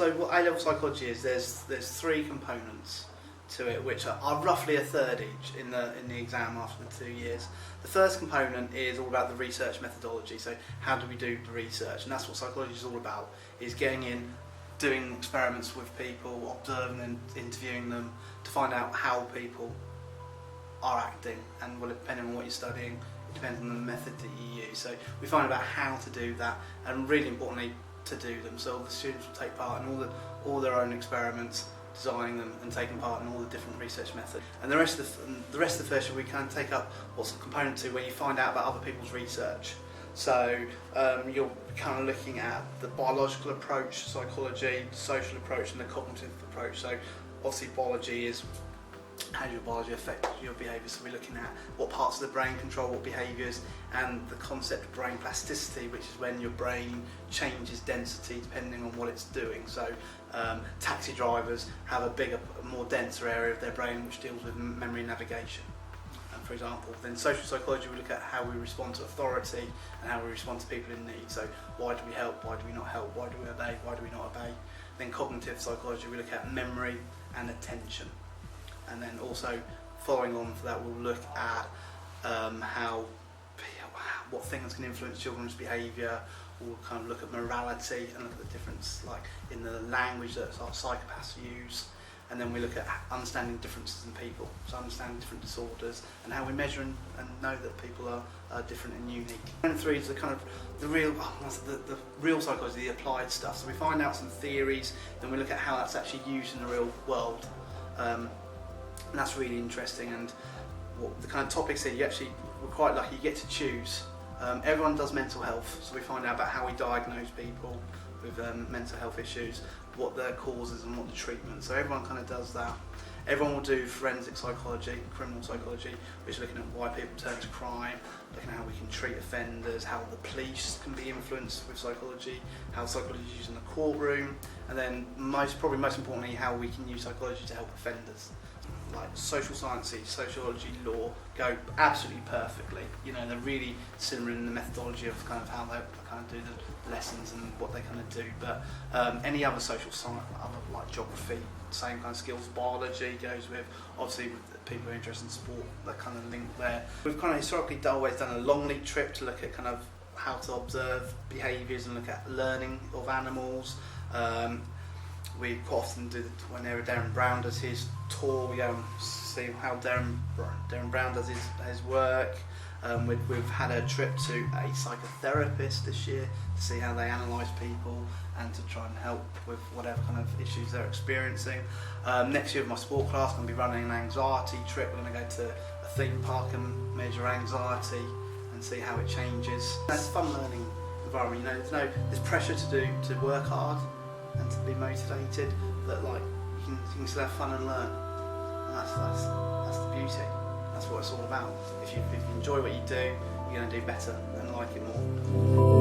So what A-level psychology is, there's 3 components to it, which are roughly a third each in the exam after the 2 years. The first component is all about the research methodology. So how do we do the research? And that's what psychology is all about, is getting in, doing experiments with people, observing and interviewing them to find out how people are acting. And well, depending on what you're studying, it depends on the method that you use. So we find about how to do that, and really importantly, to do them. So the students will take part in all their own experiments, designing them and taking part in all the different research methods. And the rest of the first year we can take up what's a component to where you find out about other people's research. So you're kind of looking at the biological approach, psychology, the social approach and the cognitive approach. So obviously biology is how does your biology affect your behaviour. So we're looking at what parts of the brain control what behaviours, and the concept of brain plasticity, which is when your brain changes density depending on what it's doing. So taxi drivers have a bigger, more denser area of their brain which deals with memory and navigation, for example. Then social psychology, we look at how we respond to authority and how we respond to people in need. So why do we help, why do we not help, why do we obey, why do we not obey. Then cognitive psychology, we look at memory and attention. And then also following on for that, we'll look at what things can influence children's behaviour. We'll kind of look at morality and look at the difference, like in the language that our psychopaths use. And then we look at understanding differences in people, so understanding different disorders and how we measure and know that people are different and unique. And 3 is the kind of the real psychology, the applied stuff. So we find out some theories, then we look at how that's actually used in the real world. And that's really interesting. And what the kind of topics here, we're quite lucky, you get to choose. Everyone does mental health, so we find out about how we diagnose people with mental health issues, what their causes and what the treatment. So everyone kind of does that. Everyone will do forensic psychology, criminal psychology, which is looking at why people turn to crime, looking at how we can treat offenders, how the police can be influenced with psychology, how psychology is used in the courtroom, and then probably most importantly, how we can use psychology to help offenders. Like social sciences, sociology, law go absolutely perfectly. You know, they're really similar in the methodology of kind of how they kind of do the lessons and what they kind of do. But any other social science, like geography, same kind of skills. Biology goes with, obviously, with the people who are interested in sport, that kind of link there. We've kind of historically always done a long lead trip to look at kind of how to observe behaviours and look at learning of animals. We quite often do, whenever Darren Brown does his tour, we go and see how Darren Brown does his work. We've had a trip to a psychotherapist this year to see how they analyse people and to try and help with whatever kind of issues they're experiencing. Next year with my sport class, I'm going to be running an anxiety trip. We're going to go to a theme park and measure anxiety and see how it changes. It's a fun learning environment. You know, there's pressure to work hard and to be motivated, but like you can still have fun and learn. And that's the beauty. That's what it's all about. If you enjoy what you do, you're going to do better and like it more.